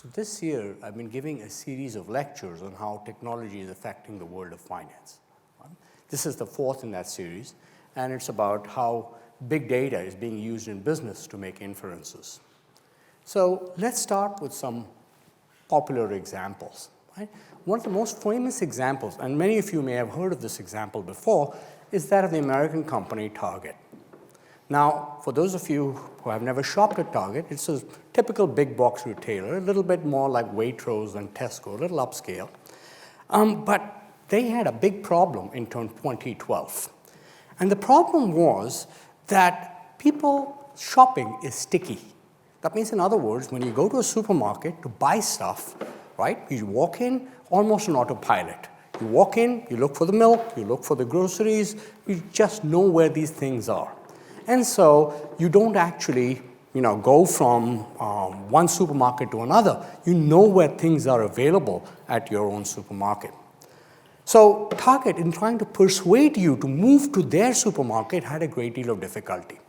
So this year, I've been giving a series of lectures on how technology is affecting the world of finance. This is the fourth in that series, and it's about how big data is being used in business to make inferences. So let's start with some popular examples. Right? One of the most famous examples, and many of you may have heard of this example before, is that of the American company Target. Now, for those of you who have never shopped at Target, it's a typical big box retailer, a little bit more like Waitrose and Tesco, a little upscale. But they had a big problem in 2012. And the problem was that people shopping is sticky. That means, in other words, when you go to a supermarket to buy stuff, right, you walk in almost on autopilot. You walk in, you look for the milk, you look for the groceries, you just know where these things are. And so you don't actually go from one supermarket to another. You know where things are available at your own supermarket. So Target, in trying to persuade you to move to their supermarket, had a great deal of difficulty.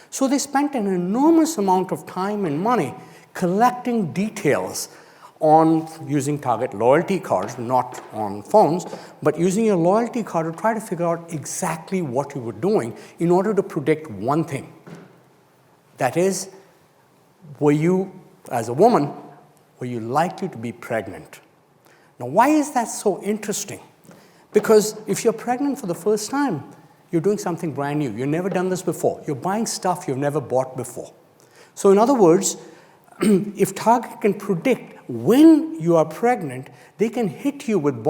So they spent an enormous amount of time and money collecting details on using Target loyalty cards, not on phones, but using your loyalty card to try to figure out exactly what you were doing in order to predict one thing. That is, were you, as a woman, were you likely to be pregnant? Now, why is that so interesting? Because if you're pregnant for the first time, you're doing something brand new. You've never done this before. You're buying stuff you've never bought before. So in other words, if Target can predict when you are pregnant, they can hit you with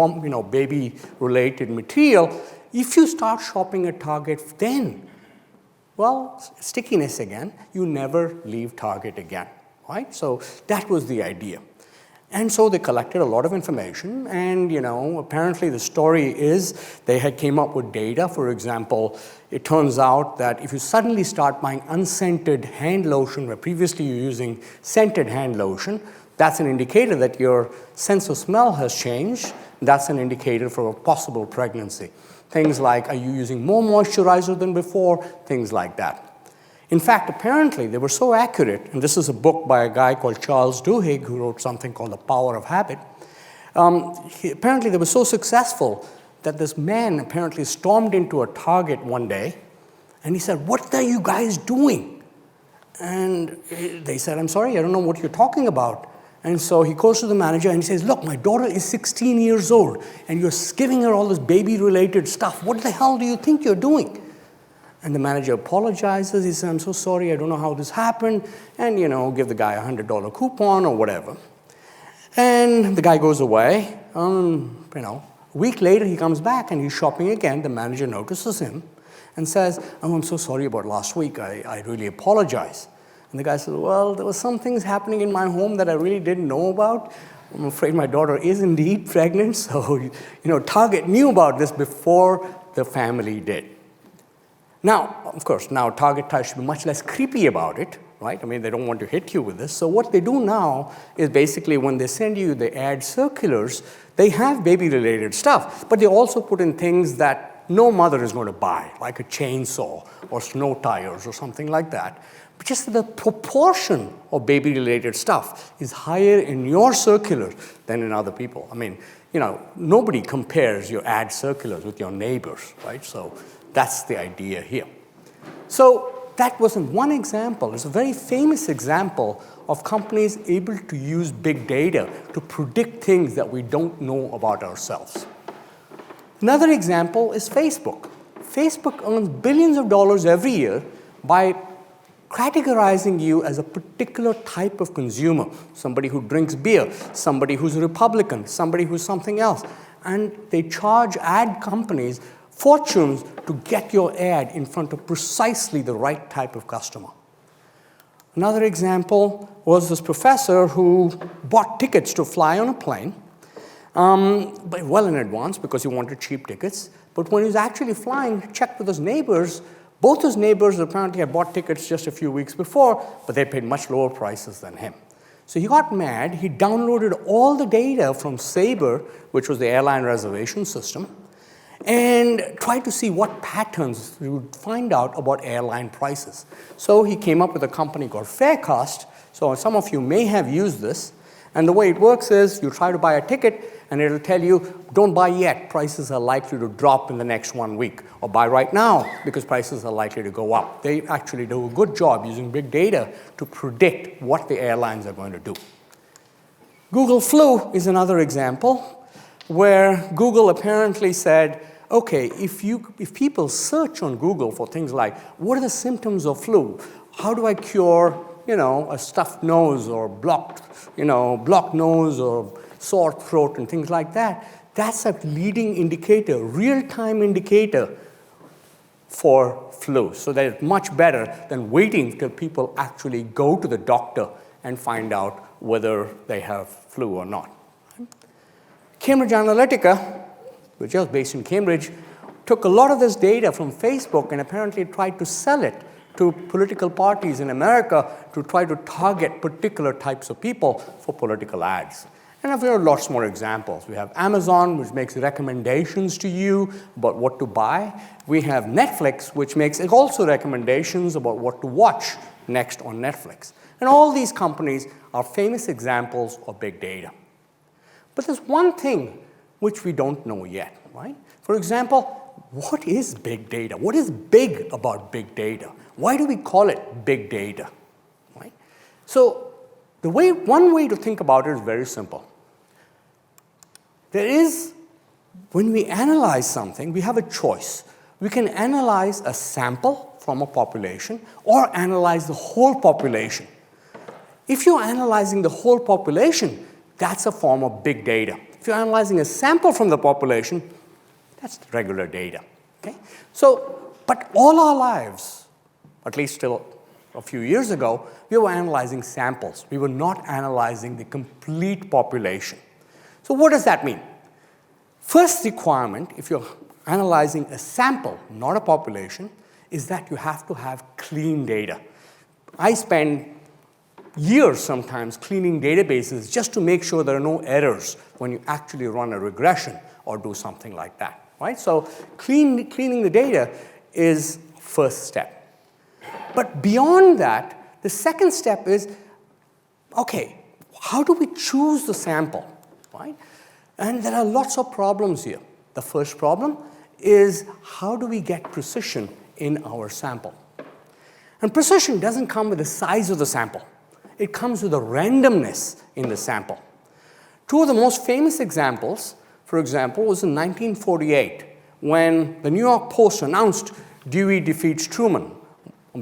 baby-related material. If you start shopping at Target then, well, stickiness again, you never leave Target again, right? So that was the idea. And so they collected a lot of information, and apparently the story is they had came up with data. For example, it turns out that if you suddenly start buying unscented hand lotion where previously you're using scented hand lotion, that's an indicator that your sense of smell has changed. That's an indicator for a possible pregnancy. Things like, are you using more moisturizer than before? Things like that. In fact, apparently, they were so accurate, and this is a book by a guy called Charles Duhigg, who wrote something called The Power of Habit. Apparently, they were so successful that this man apparently stormed into a Target one day, and he said, "What are you guys doing?" And they said, "I'm sorry, I don't know what you're talking about." And so he goes to the manager and he says, "Look, my daughter is 16 years old, and you're giving her all this baby-related stuff. What the hell do you think you're doing?" And the manager apologizes. He says, "I'm so sorry, I don't know how this happened," and, give the guy a $100 coupon or whatever. And the guy goes away. A week later, he comes back and he's shopping again. The manager notices him and says, "Oh, I'm so sorry about last week. I really apologize." And the guy says, "Well, there were some things happening in my home that I really didn't know about. I'm afraid my daughter is indeed pregnant." So, Target knew about this before the family did. Now, of course, now Target tries to be much less creepy about it, right? I mean, they don't want to hit you with this. So what they do now is basically when they send you the ad circulars, they have baby-related stuff, but they also put in things that no mother is going to buy, like a chainsaw or snow tires or something like that. But just the proportion of baby-related stuff is higher in your circular than in other people. I mean, nobody compares your ad circulars with your neighbors, right? So that's the idea here. So that wasn't one example. It's a very famous example of companies able to use big data to predict things that we don't know about ourselves. Another example is Facebook. Facebook earns billions of dollars every year by categorizing you as a particular type of consumer, somebody who drinks beer, somebody who's a Republican, somebody who's something else. And they charge ad companies fortunes to get your ad in front of precisely the right type of customer. Another example was this professor who bought tickets to fly on a plane, but well in advance because he wanted cheap tickets. But when he was actually flying, checked with his neighbors. Both his neighbors apparently had bought tickets just a few weeks before, but they paid much lower prices than him. So he got mad. He downloaded all the data from Sabre, which was the airline reservation system, and tried to see what patterns he would find out about airline prices. So he came up with a company called Faircost. So some of you may have used this. And the way it works is you try to buy a ticket, and it'll tell you, don't buy yet. Prices are likely to drop in the next 1 week. Or buy right now, because prices are likely to go up. They actually do a good job using big data to predict what the airlines are going to do. Google flu is another example where Google apparently said, okay, if people search on Google for things like, what are the symptoms of flu? How do I cure, a stuffed nose or blocked nose or sore throat and things like that? That's a leading indicator, real-time indicator for flu. So that it's much better than waiting till people actually go to the doctor and find out whether they have flu or not. Cambridge Analytica, which was based in Cambridge, took a lot of this data from Facebook and apparently tried to sell it to political parties in America to try to target particular types of people for political ads. And there are lots more examples. We have Amazon, which makes recommendations to you about what to buy. We have Netflix, which makes also recommendations about what to watch next on Netflix. And all these companies are famous examples of big data. But there's one thing which we don't know yet, right? For example, what is big data? What is big about big data? Why do we call it big data, right? So one way to think about it is very simple. When we analyze something, we have a choice. We can analyze a sample from a population or analyze the whole population. If you're analyzing the whole population, that's a form of big data. If you're analyzing a sample from the population, that's regular data. Okay? But all our lives, at least till a few years ago, we were analyzing samples. We were not analyzing the complete population. So what does that mean? First requirement, if you're analyzing a sample, not a population, is that you have to have clean data. I spend years sometimes cleaning databases just to make sure there are no errors when you actually run a regression or do something like that, right? So cleaning the data is first step. But beyond that, the second step is, okay, how do we choose the sample, right? And there are lots of problems here. The first problem is, how do we get precision in our sample? And precision doesn't come with the size of the sample. It comes with the randomness in the sample. Two of the most famous examples, for example, was in 1948, when the New York Post announced Dewey defeats Truman,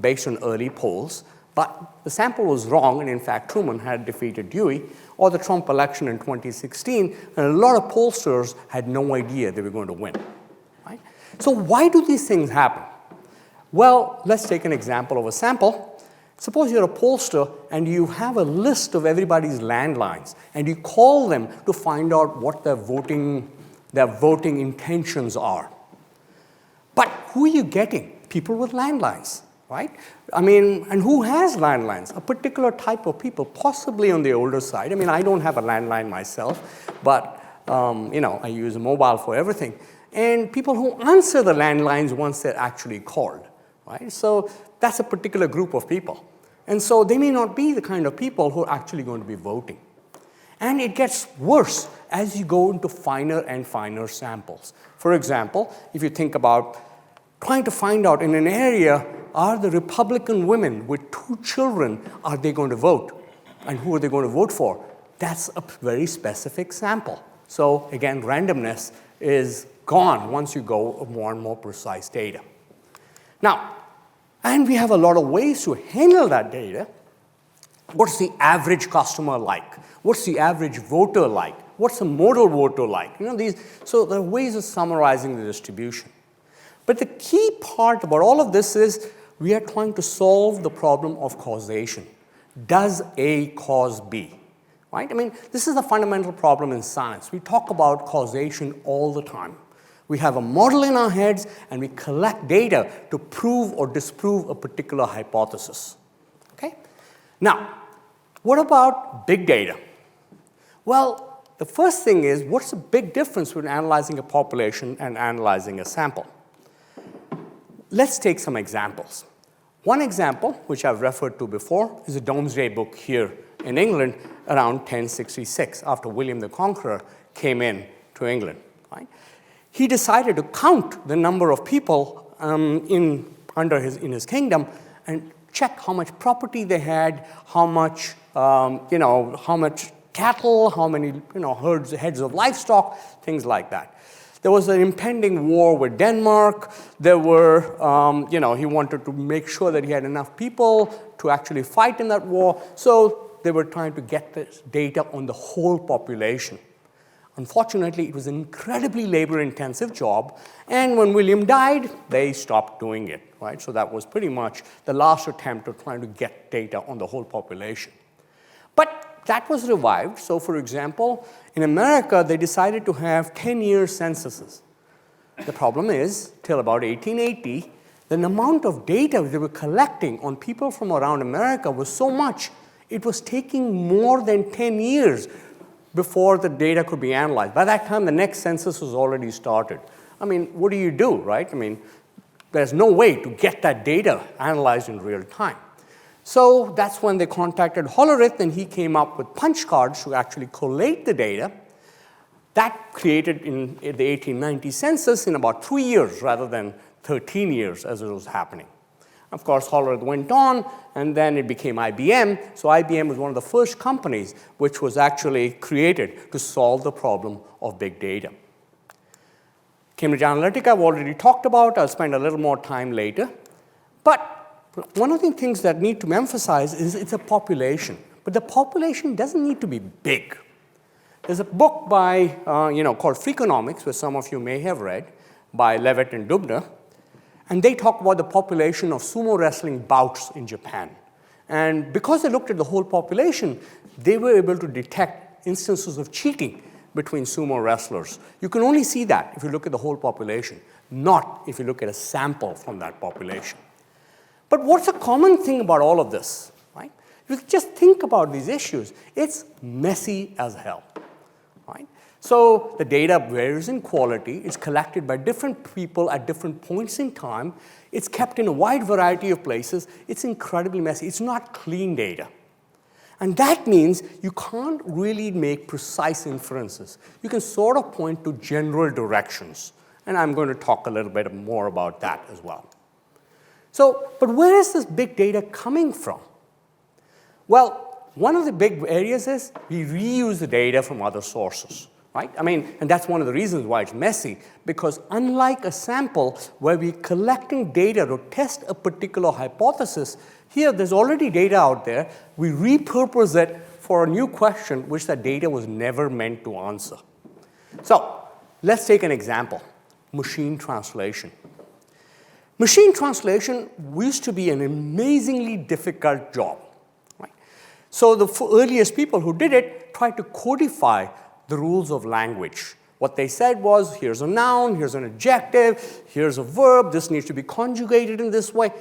based on early polls, but the sample was wrong, and in fact, Truman had defeated Dewey, or the Trump election in 2016, and a lot of pollsters had no idea they were going to win, right? So why do these things happen? Well, let's take an example of a sample. Suppose you're a pollster, and you have a list of everybody's landlines, and you call them to find out what their voting intentions are. But who are you getting? People with landlines. Right? I mean, and who has landlines? A particular type of people, possibly on the older side. I mean, I don't have a landline myself, but I use a mobile for everything. And people who answer the landlines once they're actually called, right? So that's a particular group of people. And so they may not be the kind of people who are actually going to be voting. And it gets worse as you go into finer and finer samples. For example, if you think about trying to find out in an area, are the Republican women with 2 children, are they going to vote? And who are they going to vote for? That's a very specific sample. So again, randomness is gone once you go with more and more precise data. Now, and we have a lot of ways to handle that data. What's the average customer like? What's the average voter like? What's a modal voter like? So there are ways of summarizing the distribution. But the key part about all of this is we are trying to solve the problem of causation. Does A cause B? Right? I mean, this is a fundamental problem in science. We talk about causation all the time. We have a model in our heads, and we collect data to prove or disprove a particular hypothesis. Okay? Now, what about big data? Well, the first thing is, what's the big difference between analyzing a population and analyzing a sample? Let's take some examples. One example, which I've referred to before, is a Domesday Book here in England around 1066, after William the Conqueror came in to England. Right? He decided to count the number of people in his kingdom and check how much property they had, how much how much cattle, how many heads of livestock, things like that. There was an impending war with Denmark. There were, he wanted to make sure that he had enough people to actually fight in that war. So they were trying to get this data on the whole population. Unfortunately, it was an incredibly labor-intensive job. And when William died, they stopped doing it. Right? So that was pretty much the last attempt of trying to get data on the whole population. But that was revived. So, for example, in America, they decided to have 10-year censuses. The problem is, till about 1880, the amount of data they were collecting on people from around America was so much, it was taking more than 10 years before the data could be analyzed. By that time, the next census was already started. I mean, what do you do, right? I mean, there's no way to get that data analyzed in real time. So that's when they contacted Hollerith, and he came up with punch cards to actually collate the data. That created in the 1890 census in about 3 years rather than 13 years as it was happening. Of course, Hollerith went on, and then it became IBM. So IBM was one of the first companies which was actually created to solve the problem of big data. Cambridge Analytica I've already talked about. I'll spend a little more time later. But one of the things that need to be emphasized is it's a population. But the population doesn't need to be big. There's a book by, called Freakonomics, which some of you may have read, by Levitt and Dubner. And they talk about the population of sumo wrestling bouts in Japan. And because they looked at the whole population, they were able to detect instances of cheating between sumo wrestlers. You can only see that if you look at the whole population, not if you look at a sample from that population. But what's a common thing about all of this, right? If you just think about these issues, it's messy as hell, right? So the data varies in quality. It's collected by different people at different points in time. It's kept in a wide variety of places. It's incredibly messy. It's not clean data. And that means you can't really make precise inferences. You can sort of point to general directions. And I'm going to talk a little bit more about that as well. So, but where is this big data coming from? Well, one of the big areas is we reuse the data from other sources, right? I mean, and that's one of the reasons why it's messy, because unlike a sample where we're collecting data to test a particular hypothesis, here there's already data out there. We repurpose it for a new question which the data was never meant to answer. So let's take an example, machine translation. Machine translation used to be an amazingly difficult job. Right? So the earliest people who did it tried to codify the rules of language. What they said was, here's a noun, here's an adjective, here's a verb, this needs to be conjugated in this way.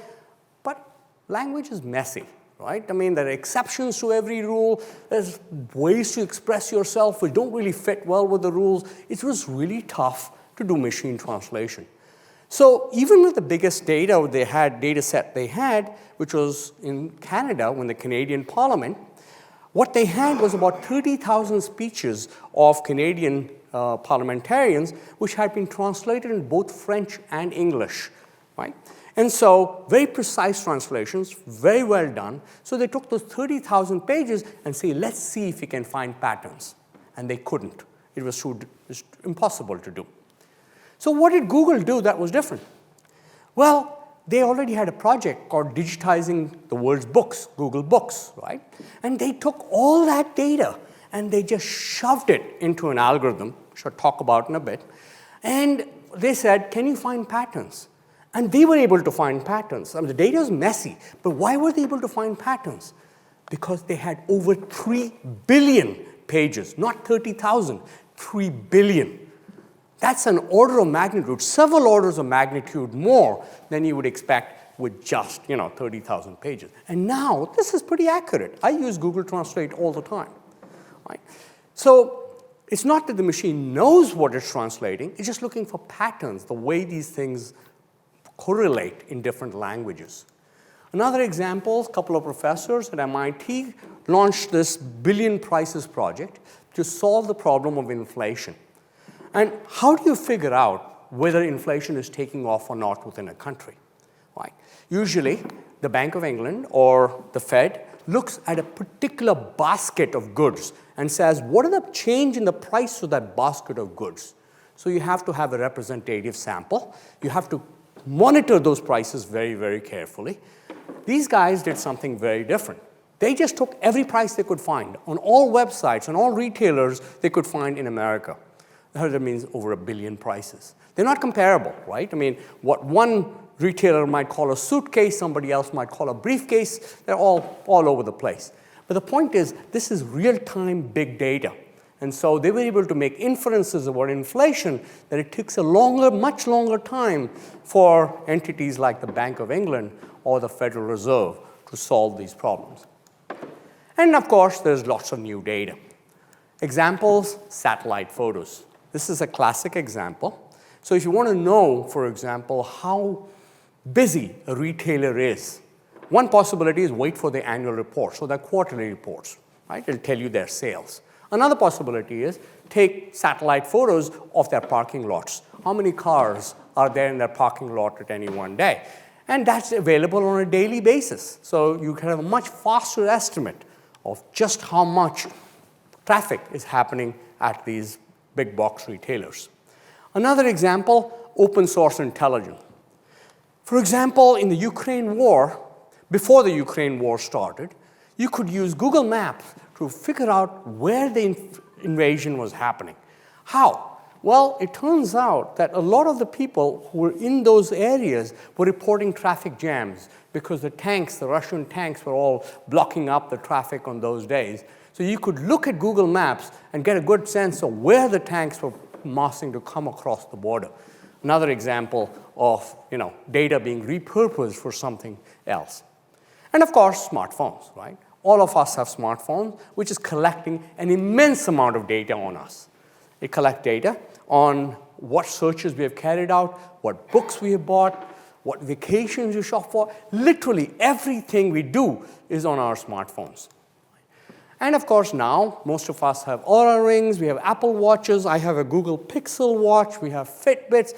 But language is messy, right? I mean, there are exceptions to every rule. There's ways to express yourself which don't really fit well with the rules. It was really tough to do machine translation. So even with the biggest data set they had, which was in Canada, when the Canadian Parliament, what they had was about 30,000 speeches of Canadian parliamentarians, which had been translated in both French and English, right? And so very precise translations, very well done. So they took those 30,000 pages and say, let's see if we can find patterns. And they couldn't. It was impossible to do. So what did Google do that was different? Well, they already had a project called digitizing the world's books, Google Books, right? And they took all that data and they just shoved it into an algorithm, which I'll talk about in a bit. And they said, can you find patterns? And they were able to find patterns. I mean, the data is messy, but why were they able to find patterns? Because they had over 3 billion pages, not 30,000, 3 billion. That's an order of magnitude, several orders of magnitude more than you would expect with just 30,000 pages. And now, this is pretty accurate. I use Google Translate all the time. Right? So it's not that the machine knows what it's translating. It's just looking for patterns, the way these things correlate in different languages. Another example, a couple of professors at MIT launched this billion prices project to solve the problem of inflation. And how do you figure out whether inflation is taking off or not within a country? Right? Usually, the Bank of England or the Fed looks at a particular basket of goods and says, what are the change in the price of that basket of goods? So you have to have a representative sample. You have to monitor those prices very, very carefully. These guys did something very different. They just took every price they could find on all websites, on all retailers they could find in America. That means over 1 billion prices. They're not comparable, right? I mean, what one retailer might call a suitcase, somebody else might call a briefcase, they're all over the place. But the point is, this is real-time big data. And so they were able to make inferences about inflation that it takes a much longer time for entities like the Bank of England or the Federal Reserve to solve these problems. And of course, there's lots of new data. Examples, satellite photos. This is a classic example. So if you want to know, for example, how busy a retailer is, one possibility is wait for the annual reports or their quarterly reports, right? It'll tell you their sales. Another possibility is take satellite photos of their parking lots. How many cars are there in their parking lot at any one day? And that's available on a daily basis. So you can have a much faster estimate of just how much traffic is happening at these big box retailers. Another example, open source intelligence. For example, in the Ukraine war, before the Ukraine war started, you could use Google Maps to figure out where the invasion was happening. How? Well, it turns out that a lot of the people who were in those areas were reporting traffic jams because the Russian tanks were all blocking up the traffic on those days. So you could look at Google Maps and get a good sense of where the tanks were massing to come across the border. Another example of data being repurposed for something else. And of course, smartphones, right? All of us have smartphones, which is collecting an immense amount of data on us. It collects data on what searches we have carried out, what books we have bought, what vacations we shop for. Literally everything we do is on our smartphones. And of course now, most of us have Oura Rings, we have Apple Watches, I have a Google Pixel watch, we have Fitbits.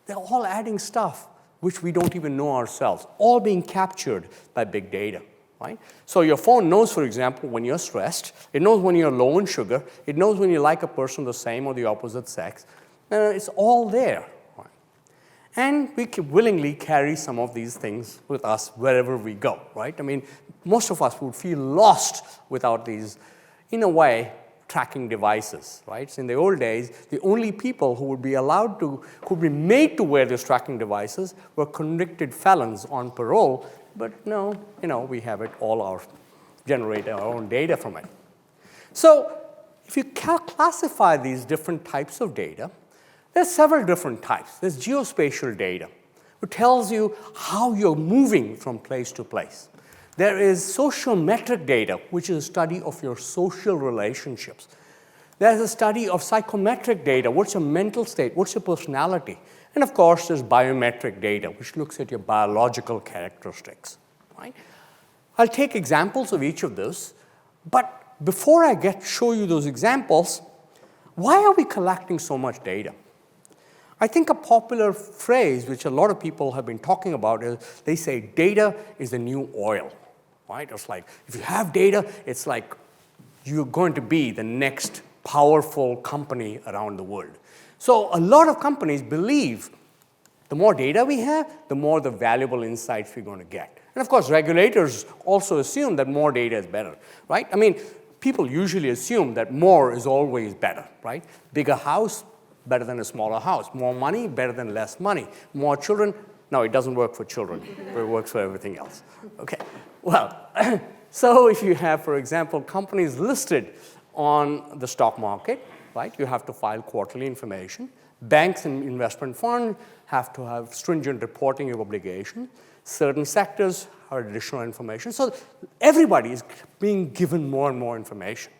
They're all adding stuff which we don't even know ourselves, all being captured by big data. Right? So your phone knows, for example, when you're stressed. It knows when you're low in sugar. It knows when you like a person the same or the opposite sex. It's all there. Right? And we can willingly carry some of these things with us wherever we go. Right? I mean, most of us would feel lost without these, in a way, tracking devices. Right? So in the old days, the only people who would be allowed to, who would be made to wear these tracking devices were convicted felons on parole. But no, we have it all generate our own data from it. So if you classify these different types of data, there's several different types. There's geospatial data, which tells you how you're moving from place to place. There is sociometric data, which is a study of your social relationships. There's a study of psychometric data. What's your mental state? What's your personality? And of course, there's biometric data, which looks at your biological characteristics. Right? I'll take examples of each of those. But before I show you those examples, why are we collecting so much data? I think a popular phrase, which a lot of people have been talking about, is they say data is the new oil. Right? It's like, if you have data, it's like you're going to be the next powerful company around the world. So a lot of companies believe the more data we have, the more the valuable insights we're going to get. And of course, regulators also assume that more data is better, right? I mean, people usually assume that more is always better, right? Bigger house, better than a smaller house. More money, better than less money. More children. No, it doesn't work for children, but it works for everything else. Okay, well, so if you have, for example, companies listed on the stock market, right? You have to file quarterly information. Banks and investment funds have to have stringent reporting of obligation. Certain sectors have additional information. So everybody is being given more and more information.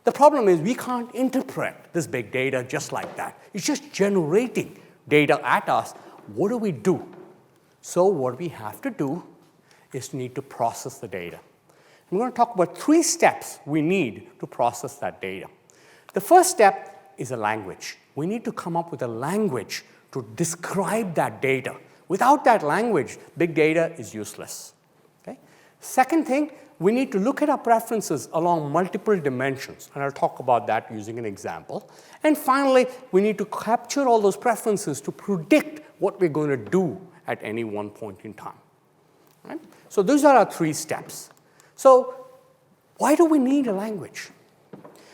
The problem is we can't interpret this big data just like that. It's just generating data at us. What do we do? So what we have to do is need to process the data. I'm going to talk about 3 steps we need to process that data. The first step is a language. We need to come up with a language to describe that data. Without that language, big data is useless. Okay? Second thing, we need to look at our preferences along multiple dimensions, and I'll talk about that using an example. And finally, we need to capture all those preferences to predict what we're going to do at any one point in time. Right? So those are our 3 steps. So why do we need a language?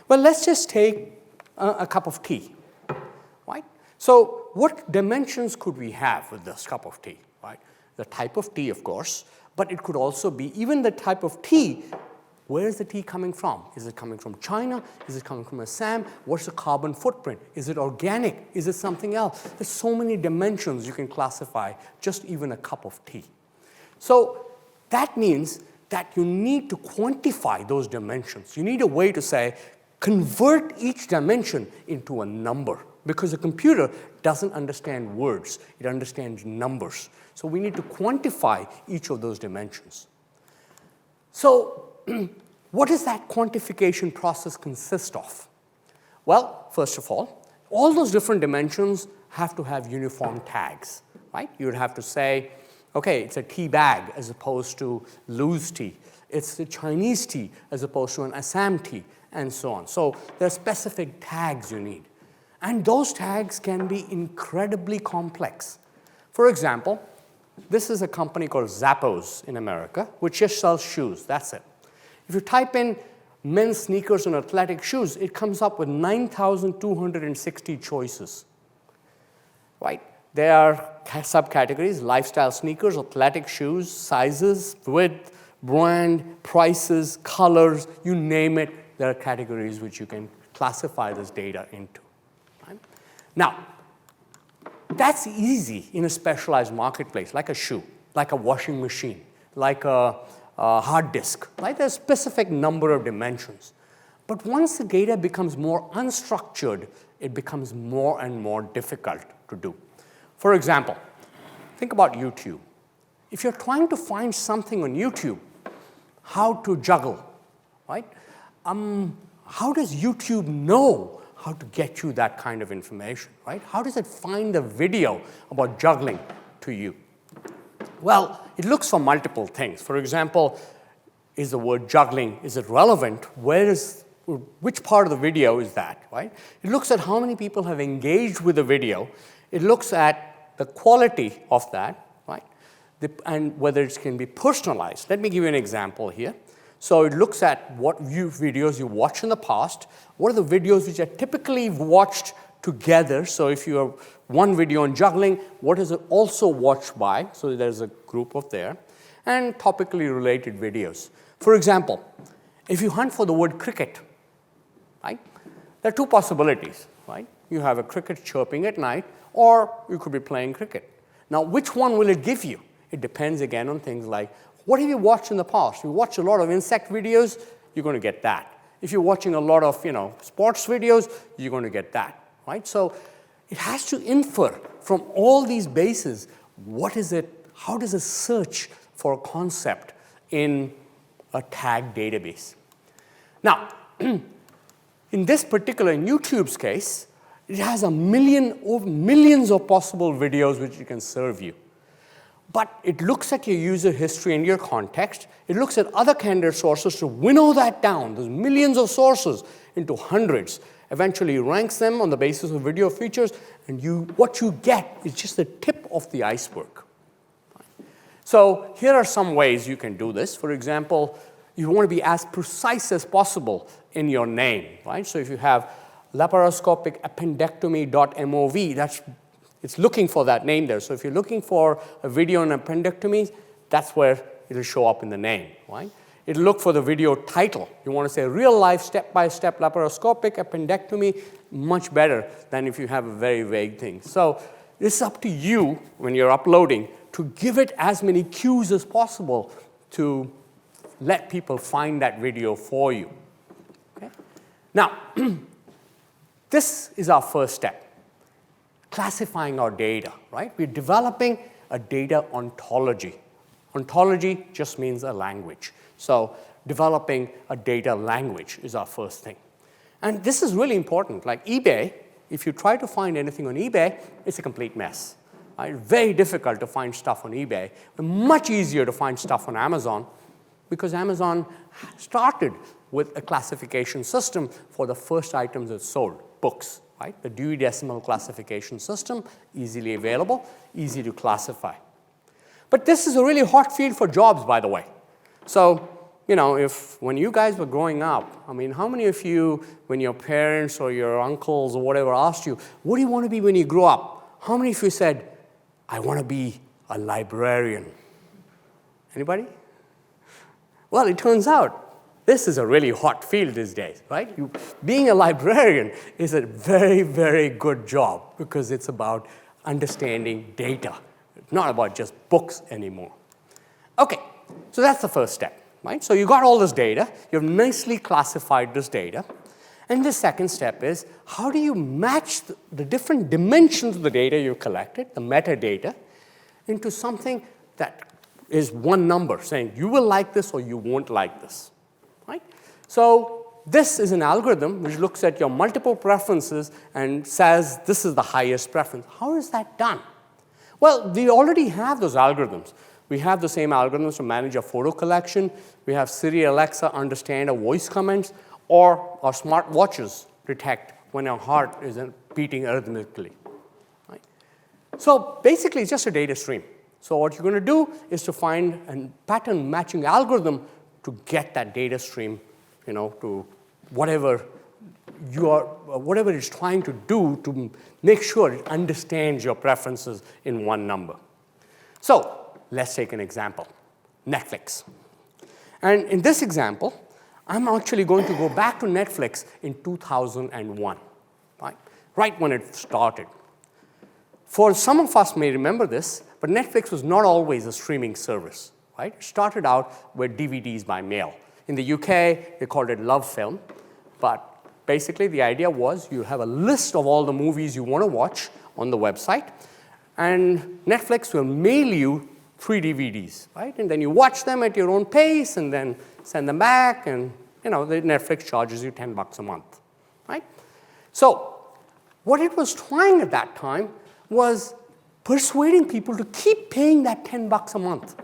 Well, let's just take a cup of tea. Right? So what dimensions could we have with this cup of tea? Right? The type of tea, of course, but it could also be even the type of tea. Where is the tea coming from? Is it coming from China? Is it coming from Assam? What's the carbon footprint? Is it organic? Is it something else? There's so many dimensions you can classify just even a cup of tea. So that means that you need to quantify those dimensions. You need a way to say, convert each dimension into a number, because a computer doesn't understand words. It understands numbers. So we need to quantify each of those dimensions. So what does that quantification process consist of? Well, first of all those different dimensions have to have uniform tags, right? You would have to say, okay, it's a tea bag as opposed to loose tea. It's a Chinese tea as opposed to an Assam tea, and so on. So there are specific tags you need. And those tags can be incredibly complex. For example, this is a company called Zappos in America, which just sells shoes. That's it. If you type in men's sneakers and athletic shoes, it comes up with 9,260 choices. Right? There are subcategories: lifestyle sneakers, athletic shoes, sizes, width, brand, prices, colors, you name it. There are categories which you can classify this data into. Right? Now, that's easy in a specialized marketplace, like a shoe, like a washing machine, like a hard disk. Right? There's a specific number of dimensions. But once the data becomes more unstructured, it becomes more and more difficult to do. For example, think about YouTube. If you're trying to find something on YouTube, how to juggle, right? How does YouTube know how to get you that kind of information, right? How does it find a video about juggling to you? Well, it looks for multiple things. For example, is the word juggling, is it relevant? Which part of the video is that, right? It looks at how many people have engaged with the video. It looks at the quality of that, right? And whether it can be personalized. Let me give you an example here. So it looks at what videos you watched in the past. What are the videos which are typically watched together? So if you have one video on juggling, what is it also watched by? So there's a group of there. And topically related videos. For example, if you hunt for the word cricket, right? There are 2 possibilities, right? You have a cricket chirping at night, or you could be playing cricket. Now, which one will it give you? It depends, again, on things like, what have you watched in the past? If you watch a lot of insect videos, you're going to get that. If you're watching a lot of, sports videos, you're going to get that, right? So it has to infer from all these bases, what is it, how does it search for a concept in a tag database? Now, in this particular, in YouTube's case, it has millions of possible videos which it can serve you. But it looks at your user history and your context. It looks at other candidate sources to winnow that down. There's millions of sources into hundreds. Eventually ranks them on the basis of video features, and what you get is just the tip of the iceberg. So here are some ways you can do this. For example, you want to be as precise as possible in your name, right? So if you have laparoscopic appendectomy.mov, it's looking for that name there. So if you're looking for a video on appendectomy, that's where it'll show up in the name, right? It'll look for the video title. You want to say real-life step-by-step laparoscopic appendectomy, much better than if you have a very vague thing. So it's up to you, when you're uploading, to give it as many cues as possible to let people find that video for you. Okay? Now, this is our first step. Classifying our data, right? We're developing a data ontology. Ontology just means a language. So developing a data language is our first thing. And this is really important. Like eBay, if you try to find anything on eBay, it's a complete mess. Right? Very difficult to find stuff on eBay. Much easier to find stuff on Amazon because Amazon started with a classification system for the first items it sold, books. Right? The Dewey Decimal Classification System, easily available, easy to classify. But this is a really hot field for jobs, by the way. So, you know, when you guys were growing up, I mean, how many of you, when your parents or your uncles or whatever asked you, what do you want to be when you grow up? How many of you said, I want to be a librarian? Anybody? Well, it turns out this is a really hot field these days, right? Being a librarian is a very, very good job because it's about understanding data. It's not about just books anymore. Okay, so that's the first step, right? So you got all this data. You've nicely classified this data. And the second step is, how do you match the different dimensions of the data you collected, the metadata, into something that is one number, saying you will like this or you won't like this. Right? So this is an algorithm which looks at your multiple preferences and says this is the highest preference. How is that done? Well, we already have those algorithms. We have the same algorithms to manage a photo collection. We have Siri, Alexa understand our voice comments, or our smart watches detect when our heart is beating arrhythmically. Right? So basically, it's just a data stream. So what you're going to do is to find a pattern matching algorithm to get that data stream, you know, to whatever it's trying to do to make sure it understands your preferences in one number. So let's take an example, Netflix. And in this example, I'm actually going to go back to Netflix in 2001, right when it started. For some of us may remember this, but Netflix was not always a streaming service. Right? It started out with DVDs by mail. In the UK, they called it Love Film. But basically, the idea was you have a list of all the movies you want to watch on the website, and Netflix will mail you 3 DVDs, right? And then you watch them at your own pace, and then send them back, and you know, Netflix charges you $10 a month, right? So what it was trying at that time was persuading people to keep paying that $10 a month.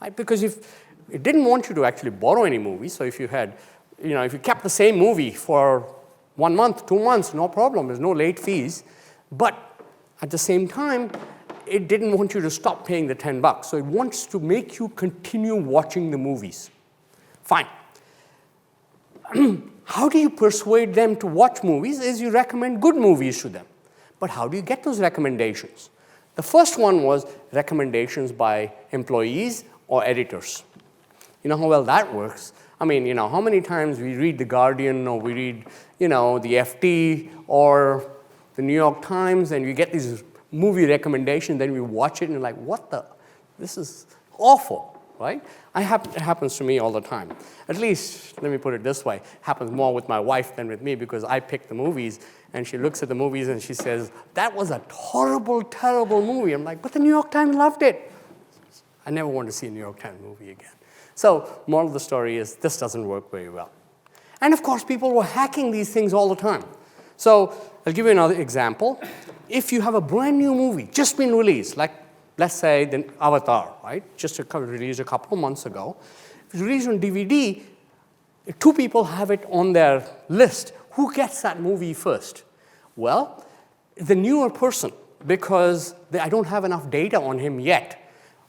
Right? Because if it didn't want you to actually borrow any movies, so if you had, you know, if you kept the same movie for 1 month, 2 months, no problem, there's no late fees. But at the same time, it didn't want you to stop paying the $10. So it wants to make you continue watching the movies. Fine. How do you persuade them to watch movies is you recommend good movies to them. But how do you get those recommendations? The first one was recommendations by employees or editors. You know how well that works? I mean, you know, how many times we read The Guardian or we read, you know, the FT or the New York Times, and we get these movie recommendations, then we watch it and we're like, what the? This is awful, right? It happens to me all the time. At least, let me put it this way, it happens more with my wife than with me because I pick the movies, and she looks at the movies and she says, that was a horrible, terrible movie. I'm like, but the New York Times loved it. I never want to see a New York Times movie again. So moral of the story is this doesn't work very well. And of course, people were hacking these things all the time. So I'll give you another example. If you have a brand new movie just been released, like let's say the Avatar, right? Just released a couple of months ago. If it's released on DVD, 2 people have it on their list. Who gets that movie first? Well, the newer person, because I don't have enough data on him yet.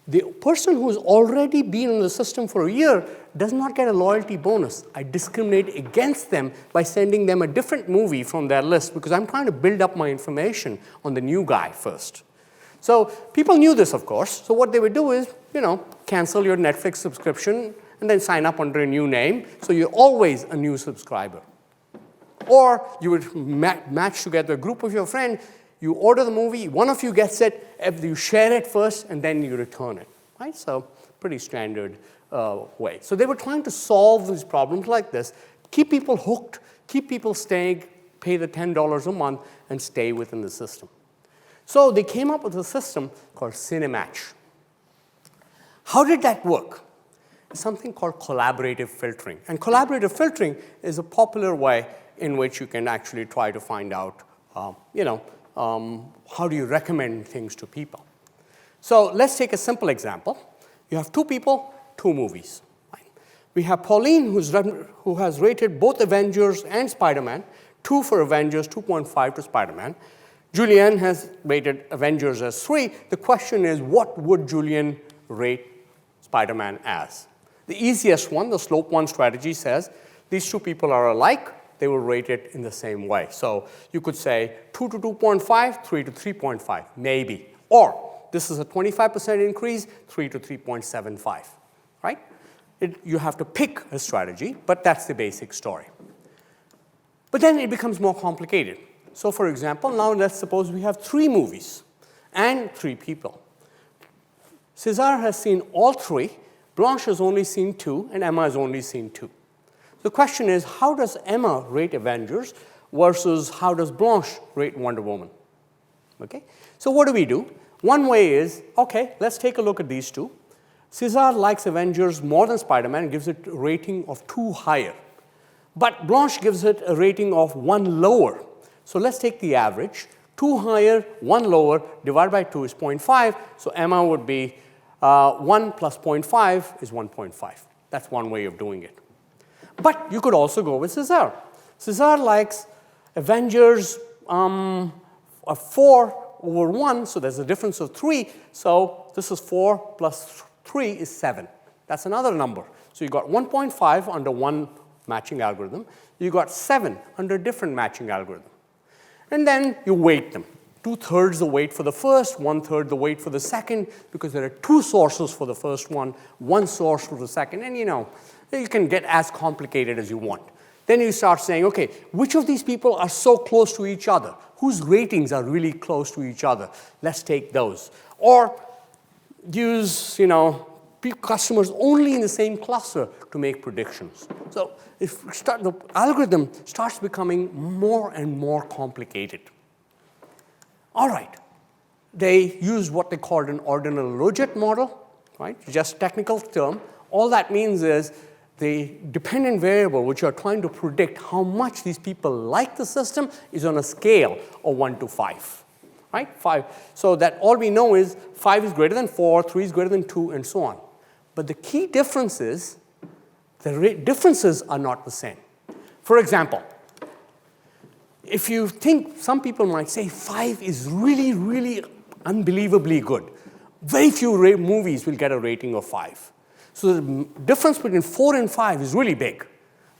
The person who's already been in the system for a year does not get a loyalty bonus. I discriminate against them by sending them a different movie from their list because I'm trying to build up my information on the new guy first. So people knew this, of course. So what they would do is, you know, cancel your Netflix subscription and then sign up under a new name. So you're always a new subscriber. Or you would match together a group of your friends. You order the movie, one of you gets it, you share it first, and then you return it. Right? So pretty standard way. So they were trying to solve these problems like this, keep people hooked, keep people staying, pay the $10 a month, and stay within the system. So they came up with a system called Cinematch. How did that work? Something called collaborative filtering. And collaborative filtering is a popular way in which you can actually try to find out, how do you recommend things to people. So let's take a simple example. You have two people, two movies. Right? We have Pauline, who has rated both Avengers and Spider-Man, 2 for Avengers, 2.5 to Spider-Man. Julian has rated Avengers as 3. The question is, what would Julian rate Spider-Man as? The easiest one, the slope one strategy, says these two people are alike. They will rate it in the same way. So you could say 2 to 2.5, 3 to 3.5, maybe. Or this is a 25% increase, 3 to 3.75, right? You have to pick a strategy, but that's the basic story. But then it becomes more complicated. So for example, now let's suppose we have 3 movies and 3 people. Cesar has seen all 3, Blanche has only seen 2, and Emma has only seen 2. The question is, how does Emma rate Avengers versus how does Blanche rate Wonder Woman? Okay? So what do? One way is, okay, let's take a look at these two. Cesar likes Avengers more than Spider-Man and gives it a rating of 2 higher. But Blanche gives it a rating of 1 lower. So let's take the average. 2 higher, 1 lower, divided by 2 is 0.5. So Emma would be 1 plus 0.5 is 1.5. That's one way of doing it. But you could also go with Cesar. Cesar likes Avengers 4 over 1, so there's a difference of 3. So this is 4 plus 3 is 7. That's another number. So you got 1.5 under one matching algorithm. You got 7 under a different matching algorithm. And then you weight them. 2/3 the weight for the first, 1/3 the weight for the second, because there are 2 sources for the first one, 1 source for the second, and you can get as complicated as you want. Then you start saying, okay, which of these people are so close to each other? Whose ratings are really close to each other? Let's take those. Or use, customers only in the same cluster to make predictions. So the algorithm starts becoming more and more complicated. All right. They used what they called an ordinal logit model, right? Just technical term. All that means is the dependent variable which you're trying to predict how much these people like the system is on a scale of 1 to 5, right? 5. So that all we know is 5 is greater than 4, 3 is greater than 2, and so on. But the key difference is the differences are not the same. For example, if you think, some people might say 5 is really, really unbelievably good. Very few movies will get a rating of 5. So the difference between 4 and 5 is really big.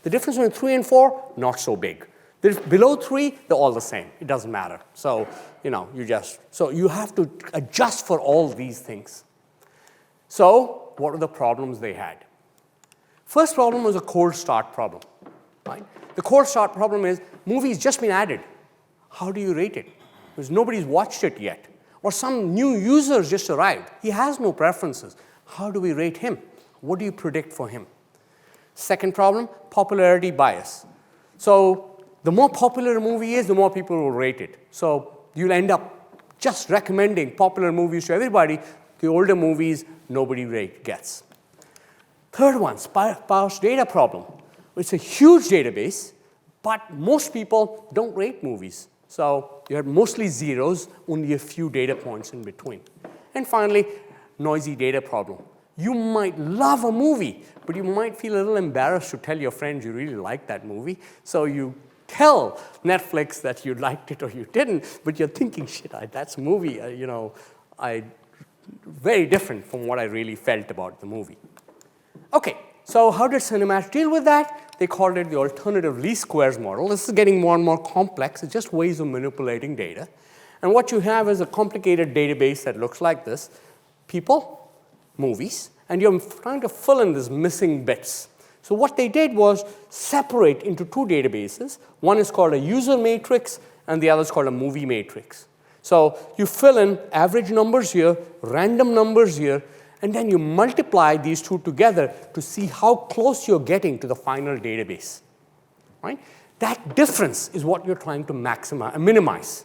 The difference between 3 and 4, not so big. Below 3, they're all the same. It doesn't matter. So, so you have to adjust for all these things. So what were the problems they had? First problem was a cold start problem. Right? The cold start problem is, movie's just been added. How do you rate it? Because nobody's watched it yet. Or some new users just arrived. He has no preferences. How do we rate him? What do you predict for him? Second problem, popularity bias. So the more popular a movie is, the more people will rate it. So you'll end up just recommending popular movies to everybody. The older movies, nobody gets. Third one, sparse data problem. It's a huge database, but most people don't rate movies. So you have mostly zeros, only a few data points in between. And finally, noisy data problem. You might love a movie, but you might feel a little embarrassed to tell your friends you really like that movie. So you tell Netflix that you liked it or you didn't, but you're thinking, shit, that's a movie, very different from what I really felt about the movie. Okay, so how did Cinemash deal with that? They called it the alternative least squares model. This is getting more and more complex. It's just ways of manipulating data. And what you have is a complicated database that looks like this. People, movies, and you're trying to fill in these missing bits. So what they did was separate into 2 databases. One is called a user matrix, and the other is called a movie matrix. So you fill in average numbers here, random numbers here, and then you multiply these 2 together to see how close you're getting to the final database. Right? That difference is what you're trying to minimize.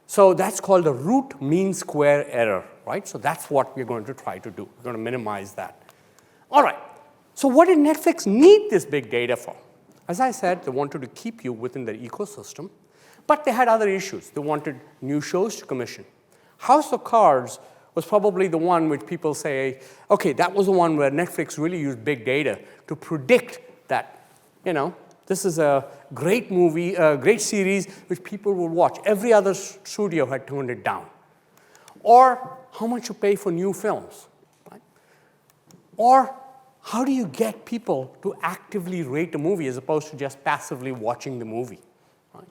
So that's called the root mean square error. right? So that's what we're going to try to do. We're going to minimize that. All right. So what did Netflix need this big data for? As I said, they wanted to keep you within their ecosystem, but they had other issues. They wanted new shows to commission. House of Cards was probably the one which people say, okay, that was the one where Netflix really used big data to predict that, this is a great movie, a great series which people will watch. Every other studio had toned it down. Or how much you pay for new films, right? Or how do you get people to actively rate a movie as opposed to just passively watching the movie? Right?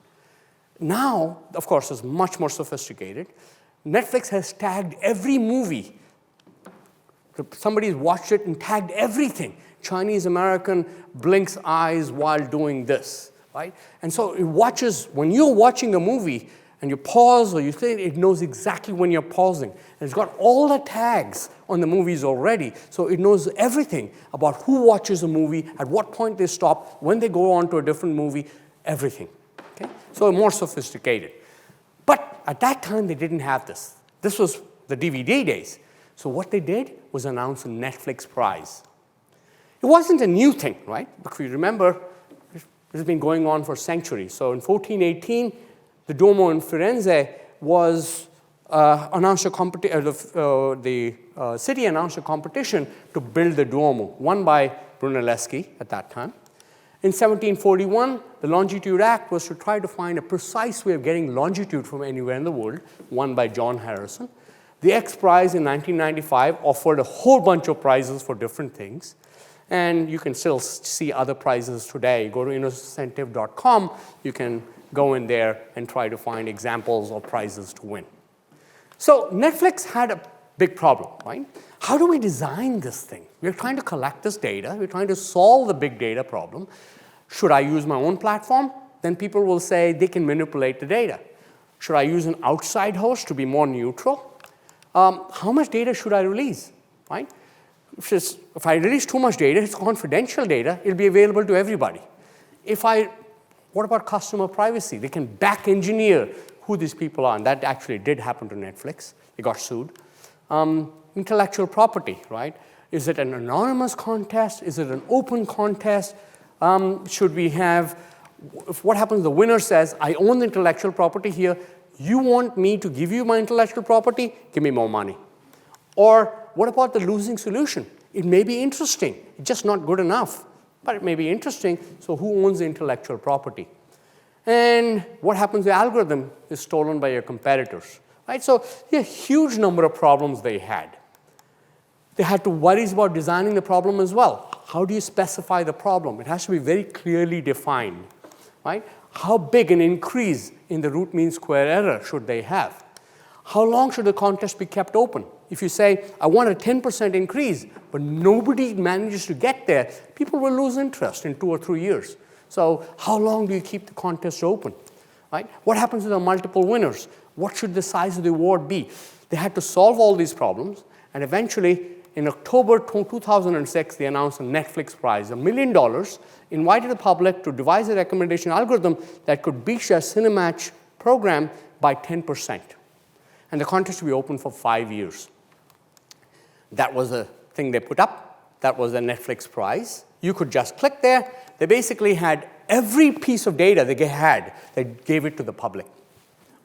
Now, of course, it's much more sophisticated. Netflix has tagged every movie. Somebody's watched it and tagged everything. Chinese American blinks eyes while doing this, right? And so it watches, when you're watching a movie and you pause or you think, it knows exactly when you're pausing. And it's got all the tags on the movies already, so it knows everything about who watches a movie, at what point they stop, when they go on to a different movie, everything. Okay? So more sophisticated. But at that time, they didn't have this. This was the DVD days. So what they did was announce a Netflix prize. It wasn't a new thing, right? If you remember, this has been going on for centuries. So in 1418, the Duomo in Firenze was announced the city announced a competition to build the Duomo, won by Brunelleschi at that time. In 1741, the Longitude Act was to try to find a precise way of getting longitude from anywhere in the world, won by John Harrison. The X Prize in 1995 offered a whole bunch of prizes for different things. And you can still see other prizes today. Go to innocentive.com. You can go in there and try to find examples of prizes to win. So Netflix had a big problem, right? How do we design this thing? We're trying to collect this data. We're trying to solve the big data problem. Should I use my own platform? Then people will say they can manipulate the data. Should I use an outside host to be more neutral? How much data should I release, right? If I release too much data, it's confidential data, it'll be available to everybody. What about customer privacy? They can back engineer who these people are, and that actually did happen to Netflix. They got sued. Intellectual property, right? Is it an anonymous contest? Is it an open contest? Should we have, what happens if the winner says, I own the intellectual property here, you want me to give you my intellectual property? Give me more money. Or what about the losing solution? It may be interesting, it's just not good enough, but it may be interesting, so who owns the intellectual property? And what happens if the algorithm is stolen by your competitors? Right? So a huge number of problems they had. They had to worry about designing the problem as well. How do you specify the problem? It has to be very clearly defined. Right? How big an increase in the root mean square error should they have? How long should the contest be kept open? If you say, I want a 10% increase, but nobody manages to get there, people will lose interest in 2 or 3 years. So how long do you keep the contest open? Right? What happens to the multiple winners? What should the size of the award be? They had to solve all these problems, and eventually, in October 2006, they announced a Netflix prize, $1 million, invited the public to devise a recommendation algorithm that could beat their Cinematch program by 10%. And the contest would be open for 5 years. That was the thing they put up. That was the Netflix prize. You could just click there. They basically had every piece of data they had. They gave it to the public,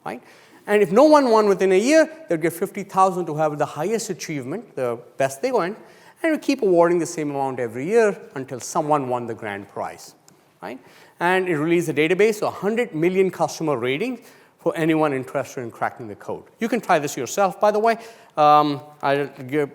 right? And if no one won within a year, they'd get $50,000 to have the highest achievement, the best they went, and we keep awarding the same amount every year until someone won the grand prize, right? And it released a database of 100 million customer ratings for anyone interested in cracking the code. You can try this yourself, by the way. I'll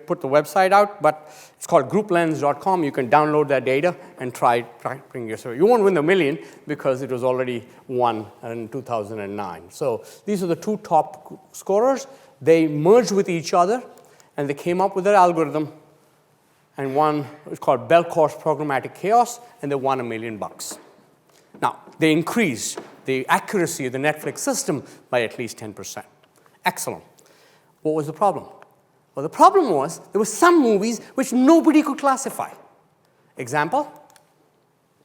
put the website out, but it's called grouplens.com. You can download that data and try cracking yourself. You won't win the million because it was already won in 2009. So these are the two top scorers. They merged with each other, and they came up with their algorithm, and one is called Bell Course Programmatic Chaos, and they won $1 million. Now, they increased the accuracy of the Netflix system by at least 10%. Excellent. What was the problem? Well, the problem was there were some movies which nobody could classify. Example,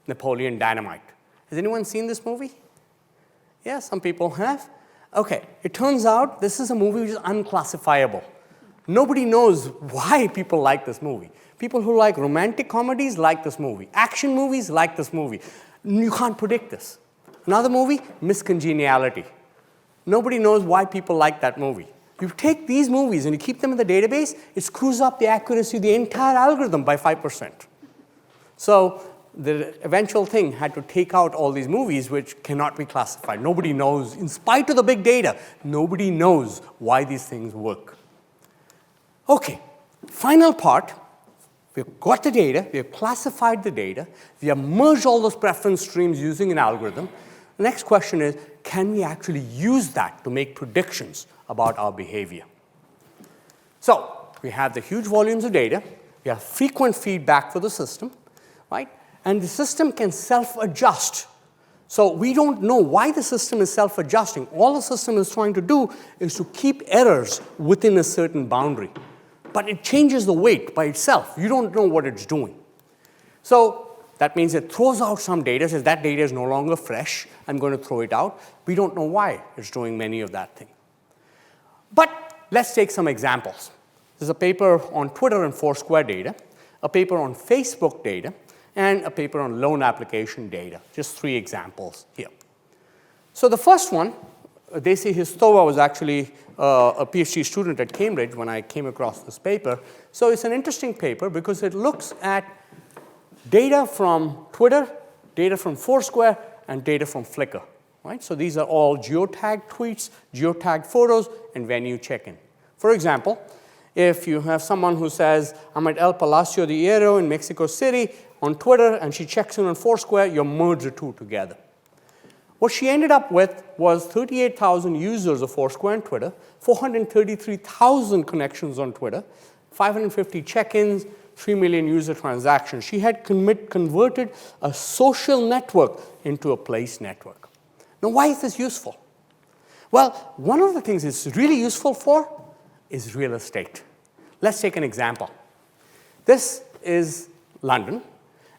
Napoleon Dynamite. Has anyone seen this movie? Yeah, some people have. Okay, it turns out this is a movie which is unclassifiable. Nobody knows why people like this movie. People who like romantic comedies like this movie. Action movies like this movie. You can't predict this. Another movie, Miss Congeniality. Nobody knows why people like that movie. You take these movies and you keep them in the database, it screws up the accuracy of the entire algorithm by 5%. So the eventual thing had to take out all these movies which cannot be classified. Nobody knows, in spite of the big data, nobody knows why these things work. Okay, final part. We've got the data, we have classified the data, we have merged all those preference streams using an algorithm. The next question is, can we actually use that to make predictions about our behavior? So we have the huge volumes of data, we have frequent feedback for the system, right? And the system can self-adjust. So we don't know why the system is self-adjusting. All the system is trying to do is to keep errors within a certain boundary. But it changes the weight by itself. You don't know what it's doing. So that means it throws out some data, says that data is no longer fresh, I'm going to throw it out. We don't know why it's doing many of that thing. But let's take some examples. There's a paper on Twitter and Foursquare data, a paper on Facebook data, and a paper on loan application data. Just 3 examples here. So the first one, Desi Histova was actually a PhD student at Cambridge when I came across this paper. So it's an interesting paper because it looks at data from Twitter, data from Foursquare, and data from Flickr. Right? So these are all geotagged tweets, geotagged photos, and venue check-in. For example, if you have someone who says, I'm at El Palacio de Hierro in Mexico City on Twitter, and she checks in on Foursquare, you merge the two together. What she ended up with was 38,000 users of Foursquare and Twitter, 433,000 connections on Twitter, 550 check-ins, 3 million user transactions. She had converted a social network into a place network. Now, why is this useful? Well, one of the things it's really useful for is real estate. Let's take an example. This is London.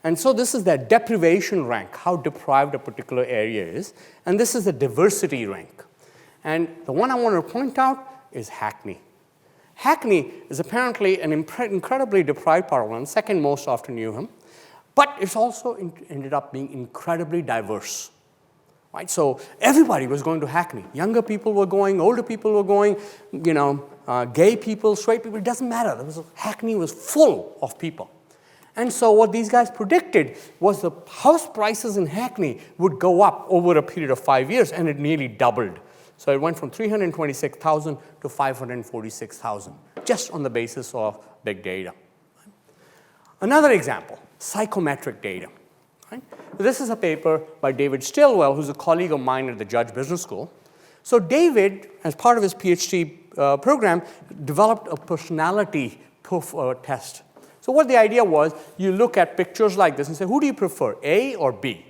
And so this is the deprivation rank, how deprived a particular area is. And this is the diversity rank. And the one I want to point out is Hackney. Hackney is apparently an incredibly deprived part of London, second most after Newham. But it's also ended up being incredibly diverse. Right? So everybody was going to Hackney. Younger people were going, older people were going, gay people, straight people, it doesn't matter. Hackney was full of people. And so what these guys predicted was the house prices in Hackney would go up over a period of 5 years, and it nearly doubled. So it went from 326,000 to 546,000, just on the basis of big data. Another example, psychometric data. Right? This is a paper by David Stilwell, who's a colleague of mine at the Judge Business School. So David, as part of his PhD program, developed a personality test. So what the idea was, you look at pictures like this and say, who do you prefer, A or B?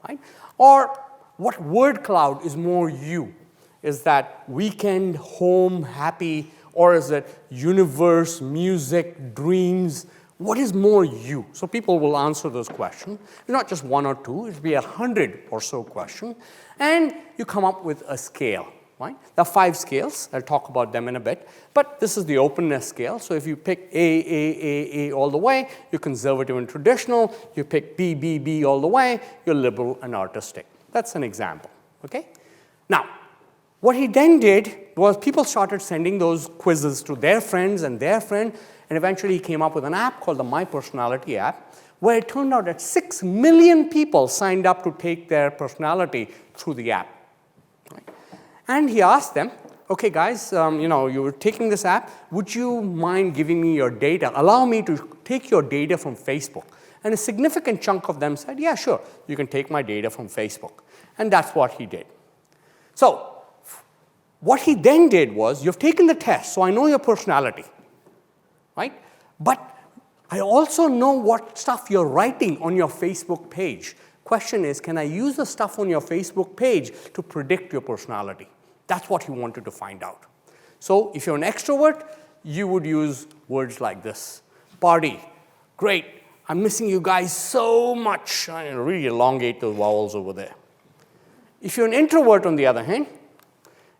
Right? Or what word cloud is more you? Is that weekend, home, happy, or is it universe, music, dreams? What is more you? So people will answer those questions. It's not just 1 or 2, it'll be 100 or so questions. And you come up with a scale. Right? There are 5 scales. I'll talk about them in a bit. But this is the openness scale. So if you pick A all the way, you're conservative and traditional. You pick B all the way, you're liberal and artistic. That's an example. Okay? Now, what he then did was people started sending those quizzes to their friends and their friend, and eventually he came up with an app called the My Personality app, where it turned out that 6 million people signed up to take their personality through the app. And he asked them, okay, guys, you were taking this app. Would you mind giving me your data? Allow me to take your data from Facebook. And a significant chunk of them said, yeah, sure, you can take my data from Facebook. And that's what he did. So what he then did was, you've taken the test, so I know your personality, right? But I also know what stuff you're writing on your Facebook page. Question is, can I use the stuff on your Facebook page to predict your personality? That's what he wanted to find out. So if you're an extrovert, you would use words like this. Party, great, I'm missing you guys so much. I really elongate those vowels over there. If you're an introvert, on the other hand,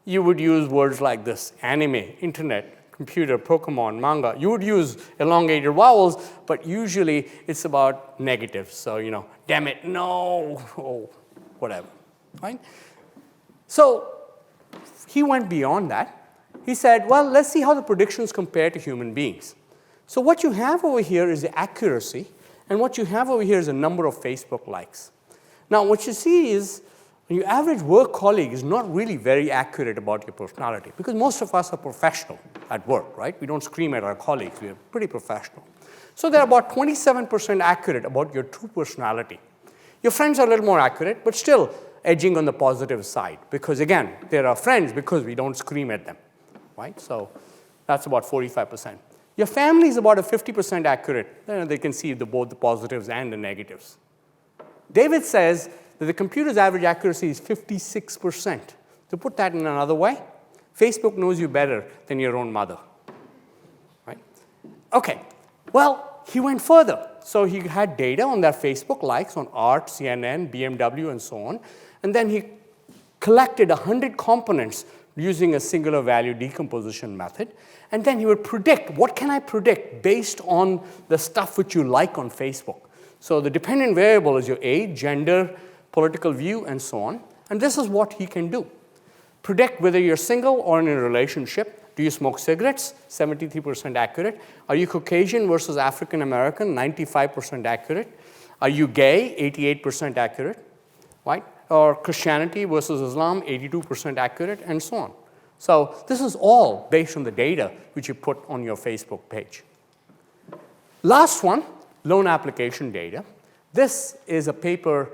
you would use words like this. Anime, internet, computer, Pokemon, manga, you would use elongated vowels, but usually it's about negatives. So, damn it, no, oh, whatever, right? So he went beyond that. He said, well, let's see how the predictions compare to human beings. So what you have over here is the accuracy, and what you have over here is a number of Facebook likes. Now, what you see is your average work colleague is not really very accurate about your personality, because most of us are professional at work, right? We don't scream at our colleagues. We are pretty professional. So they're about 27% accurate about your true personality. Your friends are a little more accurate, but still edging on the positive side, because again, they're our friends because we don't scream at them, right? So that's about 45%. Your family is about a 50% accurate. They can see both the positives and the negatives. David says that the computer's average accuracy is 56%. To put that in another way, Facebook knows you better than your own mother, right? Okay, well, he went further. So he had data on their Facebook likes on art, CNN, BMW, and so on. And then he collected 100 components using a singular value decomposition method. And then he would predict, what can I predict based on the stuff which you like on Facebook? So the dependent variable is your age, gender, political view, and so on. And this is what he can do. Predict whether you're single or in a relationship. Do you smoke cigarettes? 73% accurate. Are you Caucasian versus African American? 95% accurate. Are you gay? 88% accurate, right? Or Christianity versus Islam? 82% accurate, and so on. So this is all based on the data which you put on your Facebook page. Last one, loan application data. This is a paper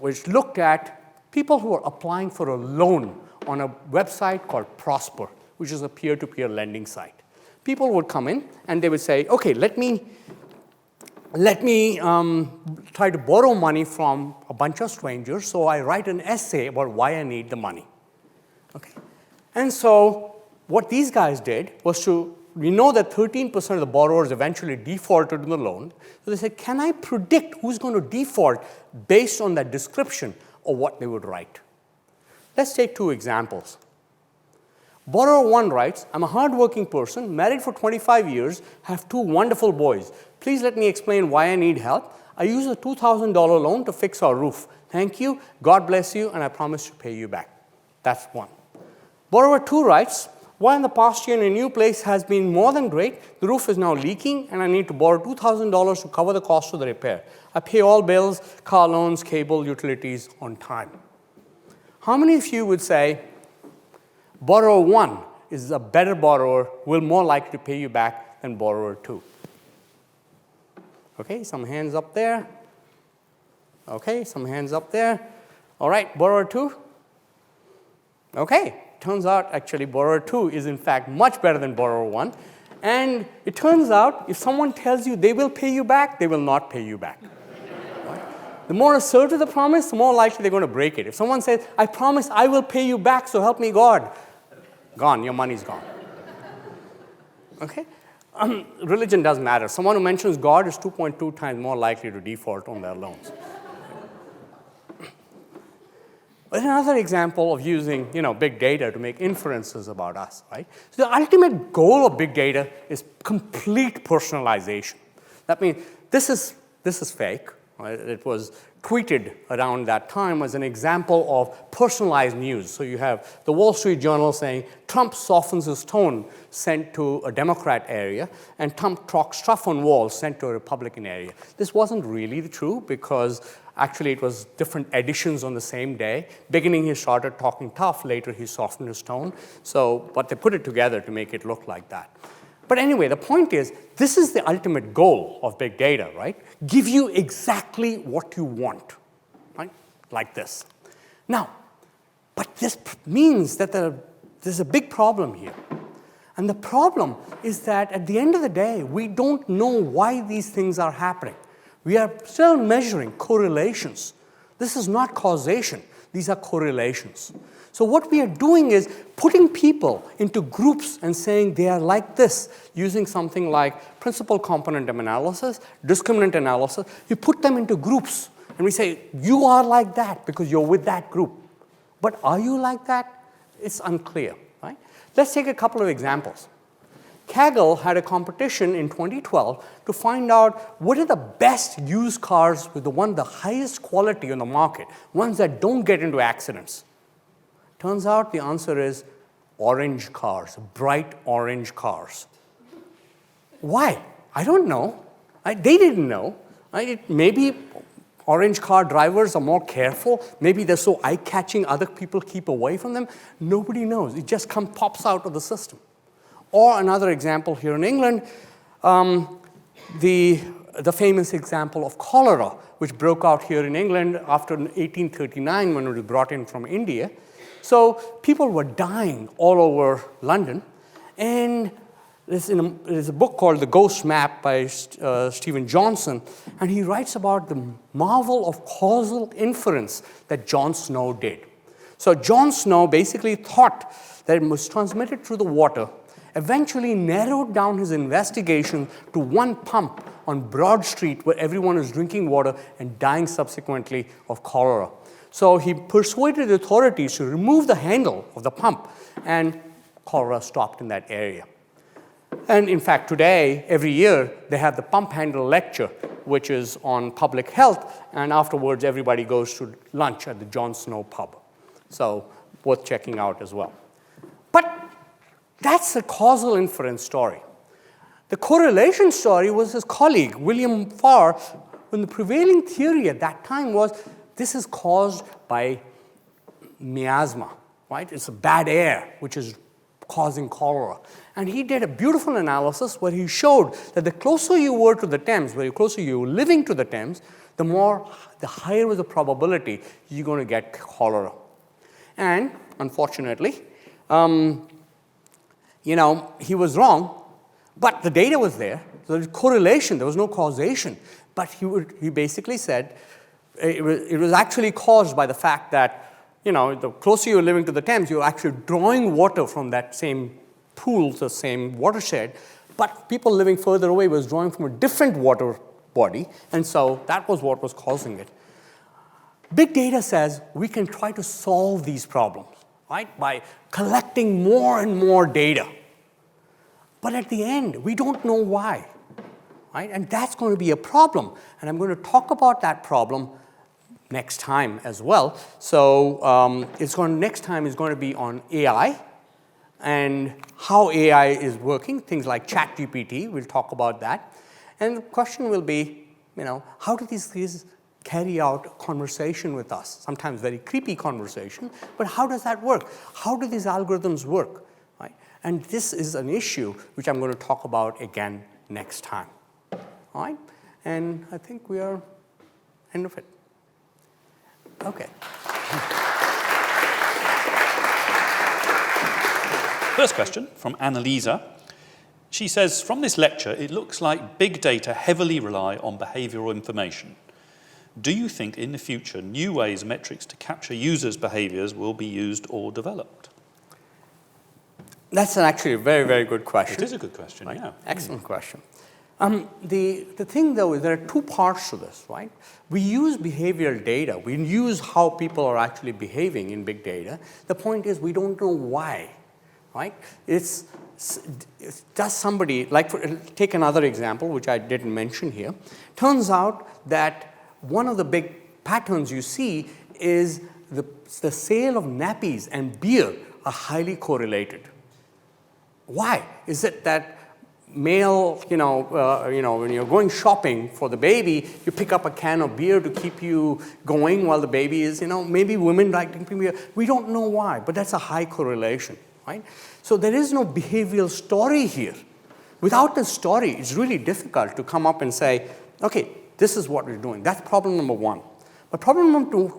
which looked at people who are applying for a loan on a website called Prosper, which is a peer-to-peer lending site. People would come in and they would say, okay, let me try to borrow money from a bunch of strangers, so I write an essay about why I need the money. Okay? And so what these guys did was we know that 13% of the borrowers eventually defaulted on the loan. So they said, can I predict who's going to default based on that description of what they would write? Let's take two examples. Borrower 1 writes, I'm a hardworking person, married for 25 years, have 2 wonderful boys. Please let me explain why I need help. I use a $2,000 loan to fix our roof. Thank you, God bless you, and I promise to pay you back. That's one. Borrower 2 writes, while in the past year in a new place has been more than great, the roof is now leaking and I need to borrow $2,000 to cover the cost of the repair. I pay all bills, car loans, cable, utilities on time. How many of you would say, borrower 1 is a better borrower, will more likely to pay you back than borrower 2? Okay, some hands up there. Okay, some hands up there. All right, borrower 2? Okay. Turns out, actually, borrower 2 is, in fact, much better than borrower 1. And it turns out, if someone tells you they will pay you back, they will not pay you back. Right? The more assertive the promise, the more likely they're going to break it. If someone says, I promise I will pay you back, so help me God, gone, your money's gone. Okay? Religion doesn't matter. Someone who mentions God is 2.2 times more likely to default on their loans. Another example of using big data to make inferences about us, right? So the ultimate goal of big data is complete personalization. That means this is fake. Right? It was tweeted around that time as an example of personalized news. So you have the Wall Street Journal saying Trump softens his tone, sent to a Democrat area, and Trump talks tough on walls, sent to a Republican area. This wasn't really true because actually it was different editions on the same day. Beginning he started talking tough, later he softened his tone. But they put it together to make it look like that. But anyway, the point is, this is the ultimate goal of big data, right? Give you exactly what you want, right? Like this. Now, but this means that there's a big problem here. And the problem is that at the end of the day, we don't know why these things are happening. We are still measuring correlations. This is not causation. These are correlations. So what we are doing is putting people into groups and saying they are like this, using something like principal component analysis, discriminant analysis. You put them into groups, and we say, you are like that because you're with that group. But are you like that? It's unclear, right? Let's take a couple of examples. Kaggle had a competition in 2012 to find out what are the best used cars with the highest quality on the market, ones that don't get into accidents. Turns out the answer is orange cars, bright orange cars. Why? I don't know. They didn't know. Maybe orange car drivers are more careful. Maybe they're so eye-catching, other people keep away from them. Nobody knows. It just pops out of the system. Or another example here in England, the famous example of cholera, which broke out here in England after 1839 when it was brought in from India. So people were dying all over London. And there's a book called The Ghost Map by Stephen Johnson, and he writes about the marvel of causal inference that John Snow did. So John Snow basically thought that it was transmitted through the water, eventually narrowed down his investigation to one pump on Broad Street where everyone was drinking water and dying subsequently of cholera. So he persuaded the authorities to remove the handle of the pump, and cholera stopped in that area. And in fact, today, every year, they have the pump handle lecture, which is on public health, and afterwards everybody goes to lunch at the John Snow pub. So worth checking out as well. But that's the causal inference story. The correlation story was his colleague, William Farr, when the prevailing theory at that time was this is caused by miasma, right? It's a bad air, which is causing cholera. And he did a beautiful analysis where he showed that the closer you were to the Thames, the closer you were living to the Thames, the higher was the probability you're going to get cholera. And unfortunately, he was wrong, but the data was there. So there was correlation, there was no causation. But he basically said it was actually caused by the fact that the closer you're living to the Thames, you're actually drawing water from that same pool, the same watershed, but people living further away was drawing from a different water body, and so that was what was causing it. Big data says we can try to solve these problems, right, by collecting more and more data. But at the end, we don't know why, right? And that's going to be a problem, and I'm going to talk about that problem next time as well. So next time is going to be on AI and how AI is working, things like ChatGPT. We'll talk about that. And the question will be, how do these things carry out conversation with us? Sometimes very creepy conversation, but how does that work? How do these algorithms work? Right? And this is an issue which I'm going to talk about again next time. All right? And I think we are end of it. Okay. First question from Annalisa. She says, from this lecture, it looks like big data heavily rely on behavioral information. Do you think in the future new ways and metrics to capture users' behaviors will be used or developed? That's actually a very, very good question. It is a good question, right? Yeah. Excellent question. The thing, though, is there are two parts to this, right? We use behavioral data. We use how people are actually behaving in big data. The point is we don't know why, right? Does somebody, take another example, which I didn't mention here. Turns out that one of the big patterns you see is the sale of nappies and beer are highly correlated. Why? Is it that male, when you're going shopping for the baby, you pick up a can of beer to keep you going while the baby is, maybe women like drinking beer. We don't know why, but that's a high correlation, right? So there is no behavioral story here. Without the story, it's really difficult to come up and say, okay, this is what we're doing. That's problem number one. But problem number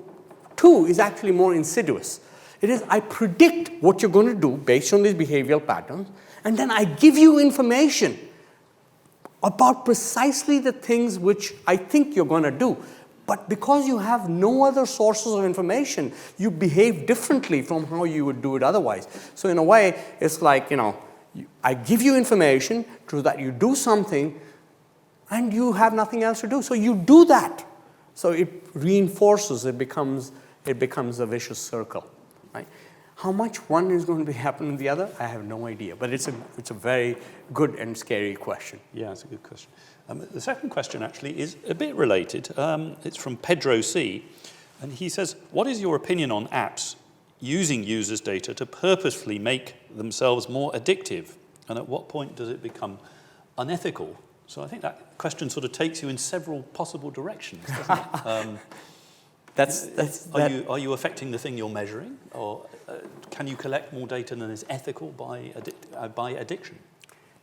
two is actually more insidious. It is, I predict what you're going to do based on these behavioral patterns, and then I give you information about precisely the things which I think you're going to do. But because you have no other sources of information, you behave differently from how you would do it otherwise. So in a way, it's like, I give you information so that you do something, and you have nothing else to do. So you do that. So it reinforces, it becomes a vicious circle. Right? How much one is going to be happening to the other, I have no idea. But it's a very good and scary question. Yeah, it's a good question. The second question actually is a bit related. It's from Pedro C. And he says, what is your opinion on apps using users' data to purposefully make themselves more addictive? And at what point does it become unethical? So I think that question sort of takes you in several possible directions, doesn't it? Are you affecting the thing you're measuring? Or can you collect more data than is ethical by addiction?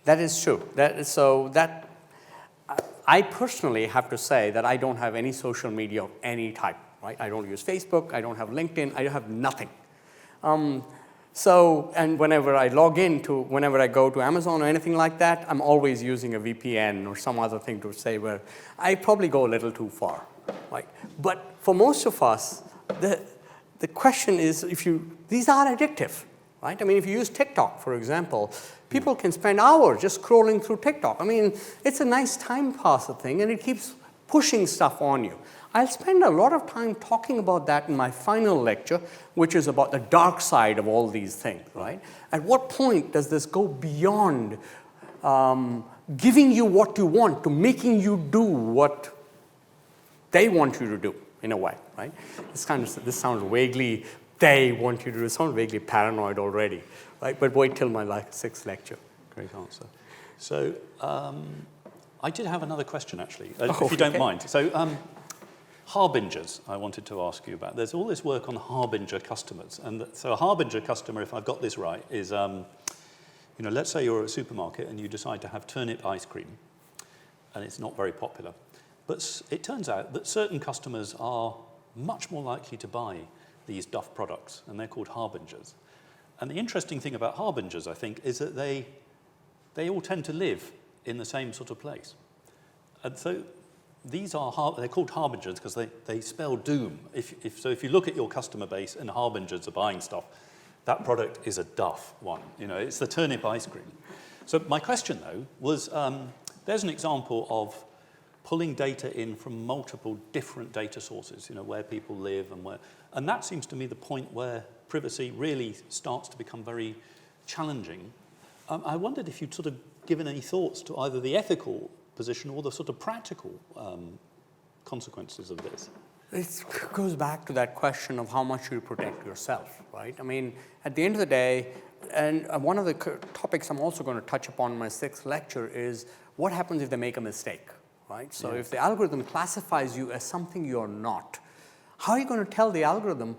That is true. I personally have to say that I don't have any social media of any type. Right? I don't use Facebook, I don't have LinkedIn, I have nothing. And whenever I whenever I go to Amazon or anything like that, I'm always using a VPN or some other thing to say where I probably go a little too far. Right? But for most of us, the question is, these are addictive. Right? I mean, if you use TikTok, for example, people can spend hours just scrolling through TikTok. I mean, it's a nice time passer thing, and it keeps pushing stuff on you. I'll spend a lot of time talking about that in my final lecture, which is about the dark side of all these things, right? At what point does this go beyond giving you what you want to making you do what they want you to do, in a way, right? This sounds vaguely, they want you to do, it sounds vaguely paranoid already, right? But wait till my sixth lecture. Great answer. So I did have another question, actually, if you don't mind. So harbingers, I wanted to ask you about. There's all this work on harbinger customers. And so a harbinger customer, if I've got this right, is, let's say you're at a supermarket and you decide to have turnip ice cream, and it's not very popular. But it turns out that certain customers are much more likely to buy these Duff products, and they're called harbingers. And the interesting thing about harbingers, I think, is that they all tend to live in the same sort of place. And so they're called harbingers because they spell doom. If you look at your customer base and harbingers are buying stuff, that product is a Duff one. It's the turnip ice cream. So my question, though, was there's an example of pulling data in from multiple different data sources, where people live and that seems to me the point where privacy really starts to become very challenging. I wondered if you'd sort of given any thoughts to either the ethical position or the sort of practical consequences of this. It goes back to that question of how much you protect yourself, right? I mean, at the end of the day, and one of the topics I'm also going to touch upon in my sixth lecture is what happens if they make a mistake, right? So if the algorithm classifies you as something you're not, how are you going to tell the algorithm,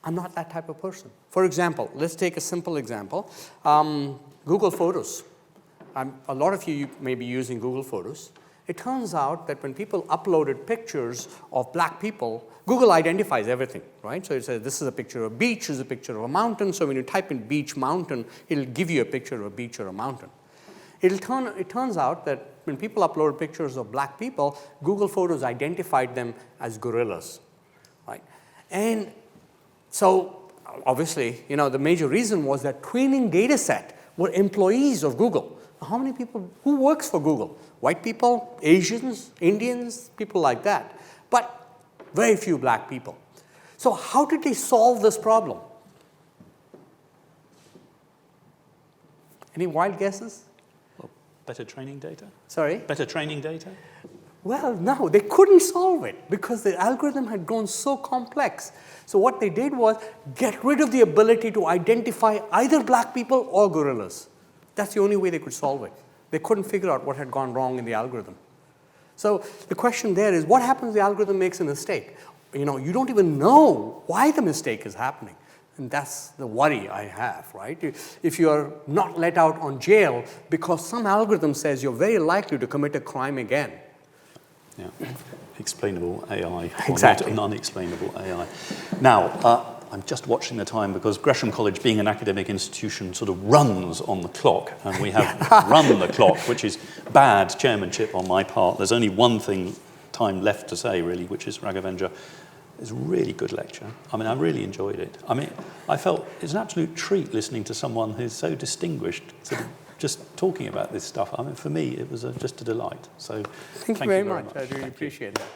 I'm not that type of person? For example, let's take a simple example. Google Photos. A lot of you may be using Google Photos. It turns out that when people uploaded pictures of black people, Google identifies everything, right? So it says this is a picture of a beach, this is a picture of a mountain. So when you type in beach, mountain, it'll give you a picture of a beach or a mountain. It turns out that when people upload pictures of black people, Google Photos identified them as gorillas, right? And so obviously, the major reason was that training data set were employees of Google. How many people, who works for Google? White people, Asians, Indians, people like that. But very few black people. So how did they solve this problem? Any wild guesses? Well, better training data? Sorry? Better training data? Well, no, they couldn't solve it because the algorithm had grown so complex. So what they did was get rid of the ability to identify either black people or gorillas. That's the only way they could solve it. They couldn't figure out what had gone wrong in the algorithm. So the question there is, what happens if the algorithm makes a mistake? You don't even know why the mistake is happening. And that's the worry I have, right? If you're not let out on jail because some algorithm says you're very likely to commit a crime again. Yeah, explainable AI, exactly. Or not unexplainable AI. Now, I'm just watching the time because Gresham College, being an academic institution, sort of runs on the clock, and we have run the clock, which is bad chairmanship on my part. There's only one time left to say, really, which is Raghavendra. It's a really good lecture. I mean, I really enjoyed it. I mean, I felt it's an absolute treat listening to someone who's so distinguished, sort of just talking about this stuff. I mean, for me, it was just a delight. So thank you very much. I really appreciate that.